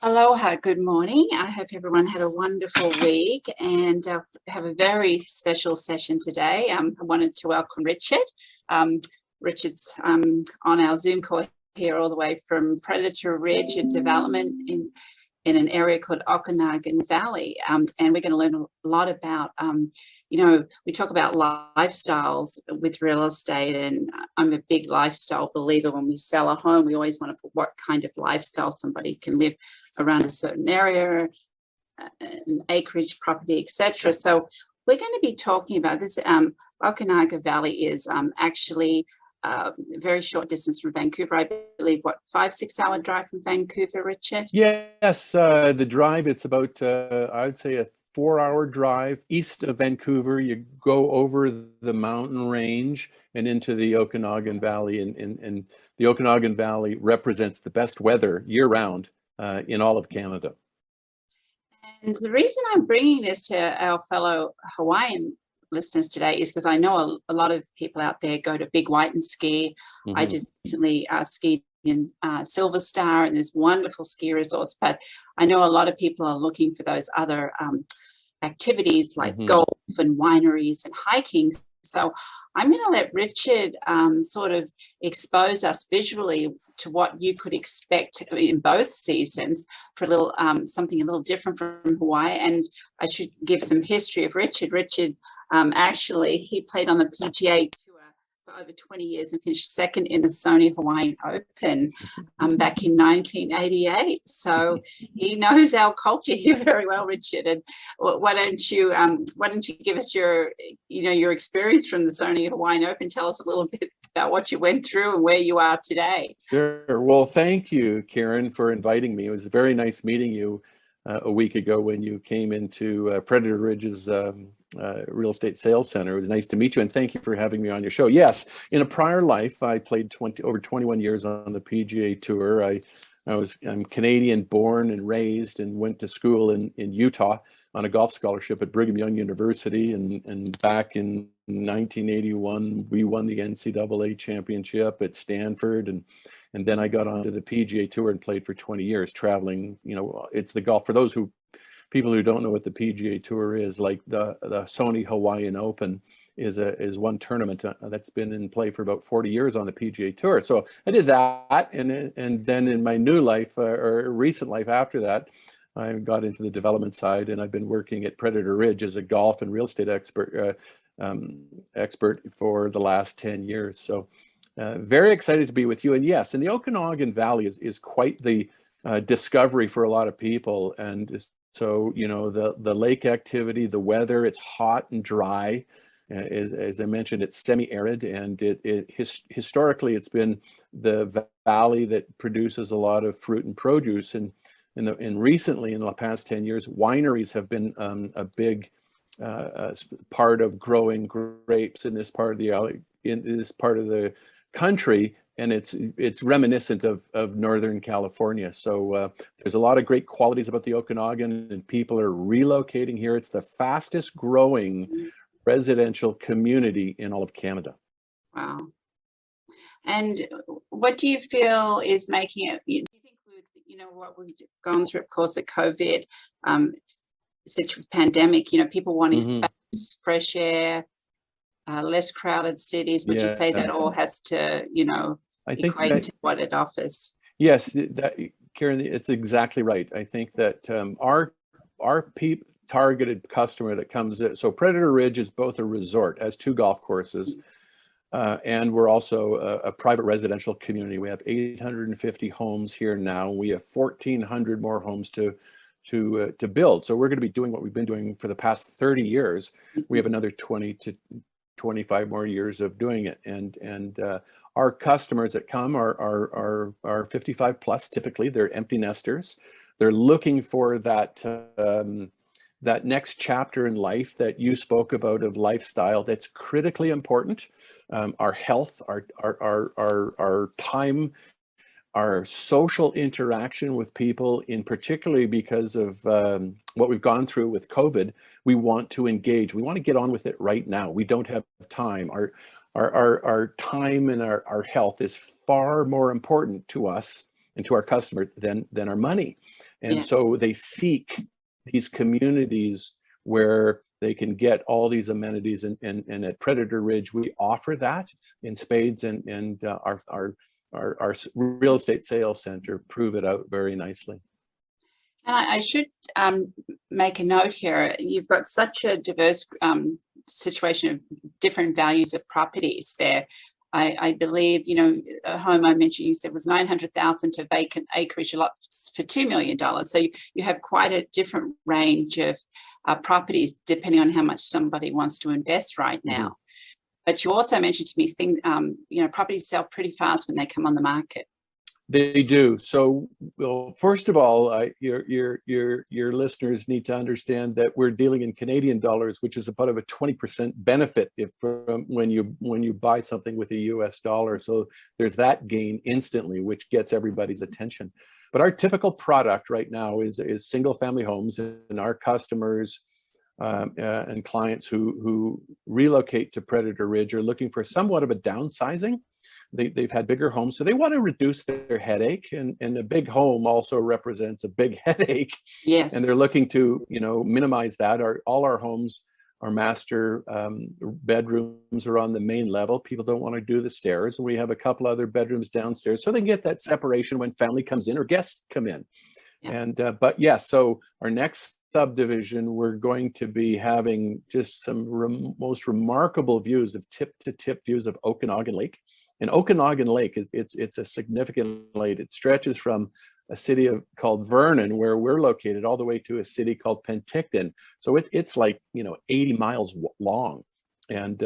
Aloha, good morning. I hope everyone had a wonderful week and have a very special session today. I wanted to welcome Richard. Richard's on our Zoom call here all the way from Predator Ridge, a development in an area called Okanagan Valley. And we're going to learn a lot about, we talk about lifestyles with real estate, and I'm a big lifestyle believer. When we sell a home, we always want to put what kind of lifestyle somebody can live around a certain area, an acreage property, etc. So we're going to be talking about this. Okanagan Valley is actually a very short distance from Vancouver. I believe, 5-6 hour drive from Vancouver, Richard? Yes, the drive, it's about, I would say, a 4 hour drive east of Vancouver. You go over the mountain range and into the Okanagan Valley, and the Okanagan Valley represents the best weather year-round in all of Canada. And the reason I'm bringing this to our fellow Hawaiian listeners today is because I know a lot of people out there go to Big White and ski. Mm-hmm. I just recently skied in Silver Star, and there's wonderful ski resorts, but I know a lot of people are looking for those other activities like golf and wineries and hiking. So I'm going to let Richard sort of expose us visually to what you could expect in both seasons for a little something a little different from Hawaii. And I should give some history of Richard. Richard, actually, he played on the PGA Tour for over 20 years and finished second in the Sony Hawaiian Open back in 1988. So he knows our culture here very well, Richard. And why don't you give us your experience from the Sony Hawaiian Open? Tell us a little bit about what you went through and where you are today. Sure. Well, thank you, Caron, for inviting me. It was very nice meeting you a week ago when you came into Predator Ridge's real estate sales center. It was nice to meet you, and thank you for having me on your show. Yes, in a prior life, I played over 21 years on the PGA Tour. I'm Canadian born and raised, and went to school in Utah on a golf scholarship at Brigham Young University. And back in 1981, we won the NCAA championship at Stanford. And then I got onto the PGA Tour and played for 20 years, traveling. It's the golf, for those people who don't know what the PGA Tour is, like the Sony Hawaiian Open is one tournament that's been in play for about 40 years on the PGA Tour. So I did that, and then in my new life, or recent life after that, I got into the development side, and I've been working at Predator Ridge as a golf and real estate expert for the last 10 years. So very excited to be with you. And yes, and the Okanagan Valley is quite the discovery for a lot of people. And so, the lake activity, the weather, it's hot and dry. As I mentioned, it's semi-arid, and historically it's been the valley that produces a lot of fruit and produce. And recently, in the past 10 years, wineries have been a big part of growing grapes in this part of the country, and it's reminiscent of Northern California. So there's a lot of great qualities about the Okanagan, and people are relocating here. It's the fastest growing residential community in all of Canada. Wow. And what do you feel is making it, do you think with what we've gone through, of course, the COVID pandemic, people wanting space, fresh air, less crowded cities, would you say that all has to, equate to what it offers? Yes, Caron, it's exactly right. I think that our targeted customer that comes in, so Predator Ridge is both a resort, has 2 golf courses, and we're also a private residential community. We have 850 homes here now. We have 1,400 more homes to build. So we're going to be doing what we've been doing for the past 30 years. We have another 20 to 25 more years of doing it, and our customers that come are 55 plus. Typically, they're empty nesters. They're looking for that next chapter in life that you spoke about, of lifestyle, that's critically important. Our health, our time, our social interaction with people, in particularly because of what we've gone through with COVID. We want to engage. We want to get on with it right now. We don't have time. Our time and our health is far more important to us and to our customers than our money. And Yes. so they seek these communities where they can get all these amenities, and at Predator Ridge we offer that in spades, and our real estate sales center prove it out very nicely. And I should make a note here. You've got such a diverse situation of different values of properties there. I believe, a home I mentioned, you said was $900,000 to vacant acreage, a lot for $2 million. So you have quite a different range of properties depending on how much somebody wants to invest right now. Mm-hmm. But you also mentioned to me things, properties sell pretty fast when they come on the market. They do. So, well, first of all, your listeners need to understand that we're dealing in Canadian dollars, which is about a 20% benefit when you buy something with a US dollar. So there's that gain instantly, which gets everybody's attention. But our typical product right now is single family homes, and our customers and clients who relocate to Predator Ridge are looking for somewhat of a downsizing. They've had bigger homes, so they want to reduce their headache, and a big home also represents a big headache. Yes. And they're looking to minimize that. All our homes, our master bedrooms are on the main level. People don't want to do the stairs, and we have a couple other bedrooms downstairs, so they can get that separation when family comes in or guests come in. Yeah. And but yes, so our next subdivision, we're going to be having just some most remarkable views of tip-to-tip views of Okanagan Lake. And Okanagan Lake, it's a significant lake. It stretches from a city called Vernon, where we're located, all the way to a city called Penticton. So it's like 80 miles long, and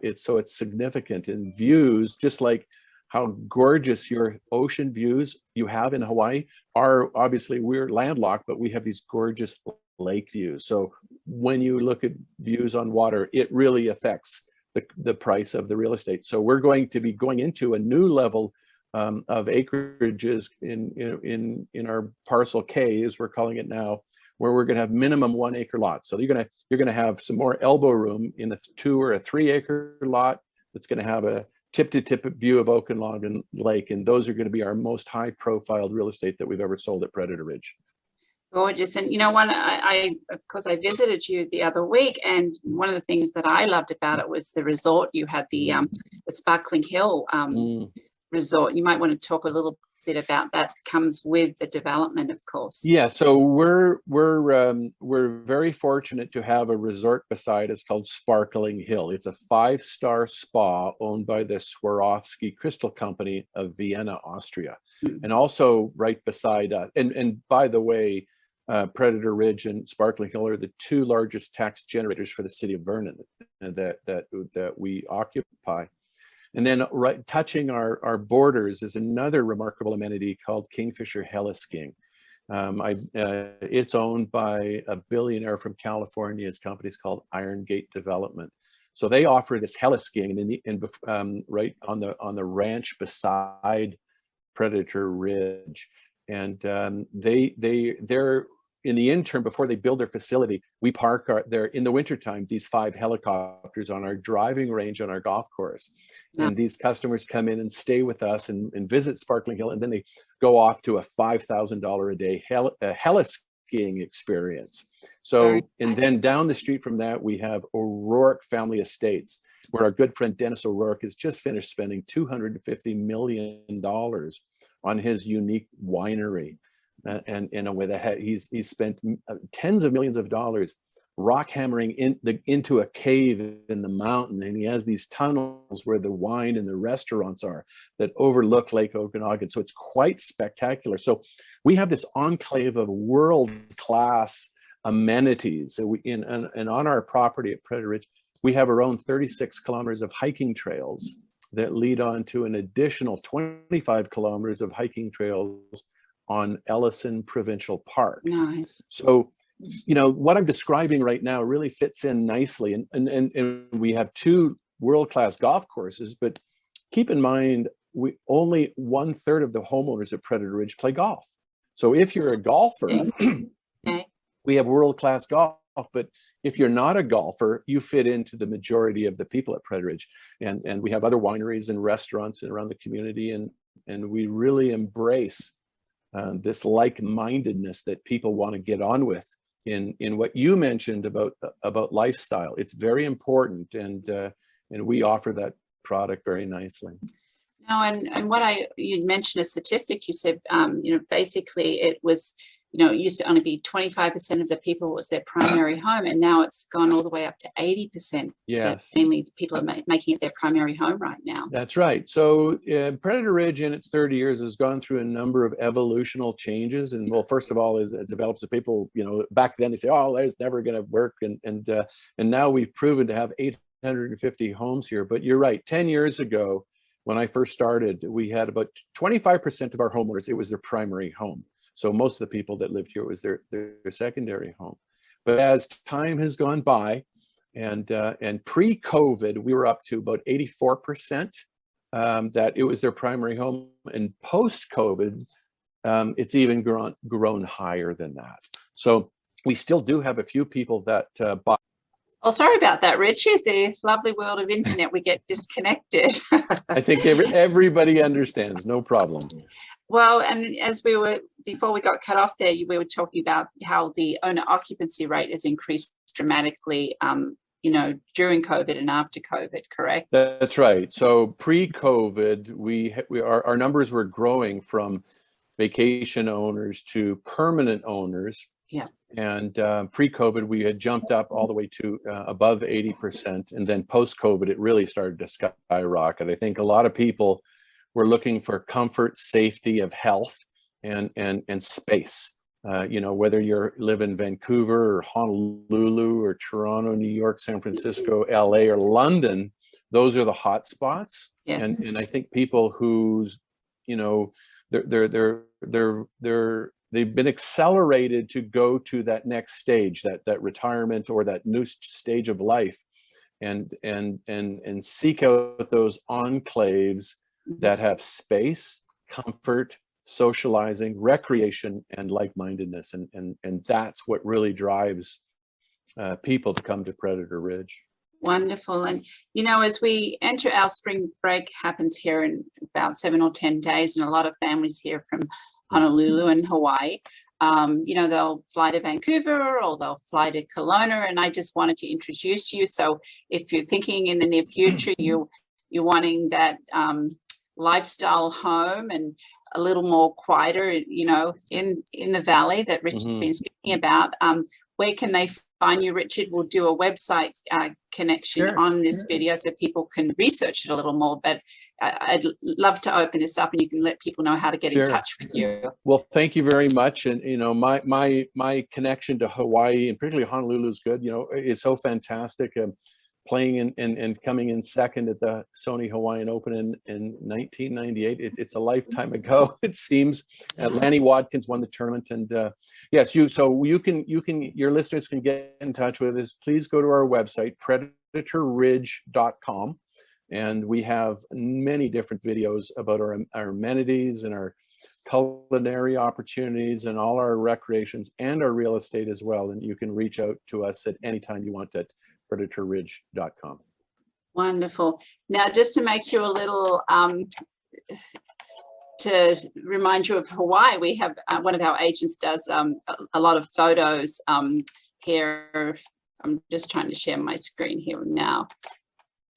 it's significant in views, just like how gorgeous your ocean views you have in Hawaii are. Obviously, we're landlocked, but we have these gorgeous lake views. So when you look at views on water, it really affects the price of the real estate. So we're going to be going into a new level of acreages in our parcel K, as we're calling it now, where we're going to have minimum 1 acre lots. So you're going to have some more elbow room in the 2 or 3 acre lot that's going to have a tip-to-tip view of Okanagan Lake, and those are going to be our most high-profile real estate that we've ever sold at Predator Ridge. Gorgeous. And I of course I visited you the other week, and one of the things that I loved about it was the resort. You had the Sparkling Hill resort. You might want to talk a little bit about that. Comes with the development, of course. Yeah, so we're very fortunate to have a resort beside us called Sparkling Hill. It's a 5-star spa owned by the Swarovski Crystal Company of Vienna, Austria. And also right beside and by the way, Predator Ridge and Sparkling Hill are the 2 largest tax generators for the city of Vernon that we occupy. And then right touching our borders is another remarkable amenity called Kingfisher Heliskiing. It's owned by a billionaire from California. His company is called Iron Gate Development. So they offer this heliskiing right on the ranch beside Predator Ridge, and they're in the interim, before they build their facility, we park there in the wintertime, these 5 helicopters on our driving range on our golf course. Yeah. And these customers come in and stay with us and visit Sparkling Hill, and then they go off to a $5,000 a day heliskiing experience. So, and then down the street from that, we have O'Rourke Family Estates, where our good friend Dennis O'Rourke has just finished spending $250 million on his unique winery. And with he's spent tens of millions of dollars rock hammering into a cave in the mountain, and he has these tunnels where the wine and the restaurants are that overlook Lake Okanagan. So it's quite spectacular. So we have this enclave of world-class amenities. So and on our property at Predator Ridge, we have our own 36 kilometers of hiking trails that lead on to an additional 25 kilometers of hiking trails on Ellison Provincial Park. Nice. So, what I'm describing right now really fits in nicely. And we have 2 world-class golf courses, but keep in mind, only 1/3 of the homeowners at Predator Ridge play golf. So if you're a golfer, okay. We have world-class golf, but if you're not a golfer, you fit into the majority of the people at Predator Ridge. And we have other wineries and restaurants around the community, and we really embrace this like-mindedness that people want to get on with in what you mentioned about lifestyle. It's very important, and we offer that product very nicely. No, and you'd mentioned a statistic. You said, basically it was, it used to only be 25% of the people was their primary home, and now it's gone all the way up to 80%. Yes. Mainly people are making it their primary home right now. That's right. So Predator Ridge in its 30 years has gone through a number of evolutional changes. And well, first of all, is it develops the people, back then they say, oh, that's never going to work. And now we've proven to have 850 homes here. But you're right. 10 years ago, when I first started, we had about 25% of our homeowners, it was their primary home. So most of the people that lived here, it was their secondary home. But as time has gone by, and pre-COVID, we were up to about 84% that it was their primary home. And post-COVID, it's even grown higher than that. So we still do have a few people that buy. Oh, sorry about that, Richard. The lovely world of internet, we get disconnected. I think everybody understands, no problem. Well, and before we got cut off there, we were talking about how the owner occupancy rate has increased dramatically, during COVID and after COVID, correct? That's right. So pre-COVID, our numbers were growing from vacation owners to permanent owners. Yeah. And pre-COVID, we had jumped up all the way to above 80%. And then post-COVID, it really started to skyrocket. I think a lot of people were looking for comfort, safety, of health, and space. Whether you live in Vancouver or Honolulu or Toronto, New York, San Francisco, LA, or London, those are the hot spots. Yes. And I think people who's, they've been accelerated to go to that next stage, that retirement or that new stage of life, and seek out those enclaves that have space, comfort, socializing, recreation, and like-mindedness, and that's what really drives people to come to Predator Ridge. Wonderful. And as we enter our spring break, happens here in about 7 or 10 days, and a lot of families here from Honolulu and Hawaii, they'll fly to Vancouver or they'll fly to Kelowna, and I just wanted to introduce you. So if you're thinking in the near future, you're wanting that lifestyle home and a little more quieter, in the valley that Richard's been speaking about, where can they find you, Richard? We'll do a website connection on this video so people can research it a little more, but I'd love to open this up and you can let people know how to get in touch with you. Well, thank you very much. And, my connection to Hawaii, and particularly Honolulu, is good, is so fantastic. Playing and coming in second at the Sony Hawaiian Open in 1998. It's a lifetime ago, it seems. Lanny Watkins won the tournament, and yes, your listeners can get in touch with us. Please go to our website, predatorridge.com, and we have many different videos about our amenities and our culinary opportunities and all our recreations and our real estate as well. And you can reach out to us at any time you want at predatorridge.com. Wonderful. Now, just to make you a little, to remind you of Hawaii, we have one of our agents does a lot of photos here. I'm just trying to share my screen here now.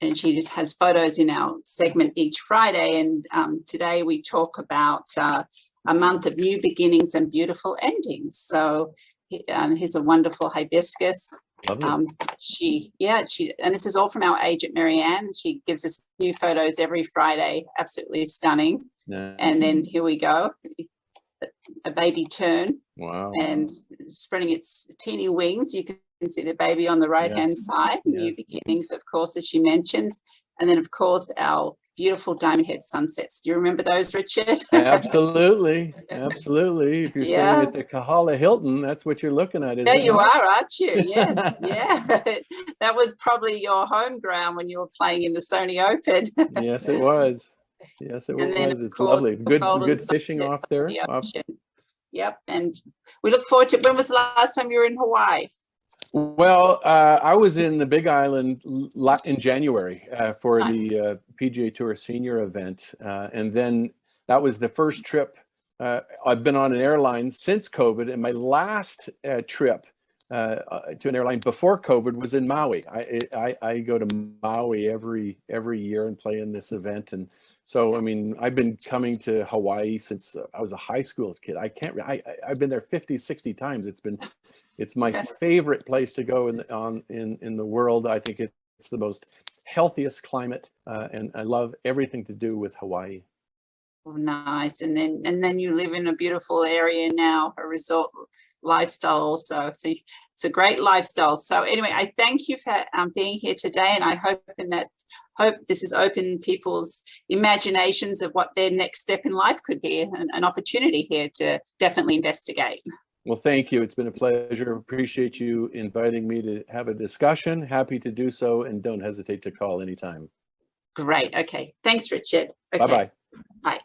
And she has photos in our segment each Friday. And today we talk about a month of new beginnings and beautiful endings. So here's a wonderful hibiscus. And this is all from our agent Marianne. She gives us new photos every Friday, absolutely stunning. Nice. And then here we go, a baby tern. Wow. And spreading its teeny wings, you can see the baby on the right hand side. New beginnings, of course, as she mentions. And then of course our beautiful Diamond Head sunsets. Do you remember those, Richard? Absolutely. Absolutely. If you're staying at the Kahala Hilton, that's what you're looking at. There you are, aren't you? Yes. Yeah. That was probably your home ground when you were playing in the Sony Open. Yes, it was. Yes, it was. It's lovely. Good fishing off there. Yep. And we look forward to, when was the last time you were in Hawaii? Well, I was in the Big Island in January for the PGA Tour Senior event. And then that was the first trip I've been on an airline since COVID, and my last trip to an airline before COVID was in Maui. I go to Maui every year and play in this event, and so I mean I've been coming to Hawaii since I was a high school kid. I've been there 50, 60 times. It's my favorite place to go in the world. I think it's the most healthiest climate, and I love everything to do with Hawaii. Oh, nice. And then you live in a beautiful area now, a resort lifestyle also. So it's a great lifestyle. So anyway, I thank you for being here today, and I hope this has opened people's imaginations of what their next step in life could be, an opportunity here to definitely investigate. Well, thank you. It's been a pleasure. Appreciate you inviting me to have a discussion. Happy to do so, and don't hesitate to call anytime. Great. Okay. Thanks, Richard. Okay. Bye-bye. Bye.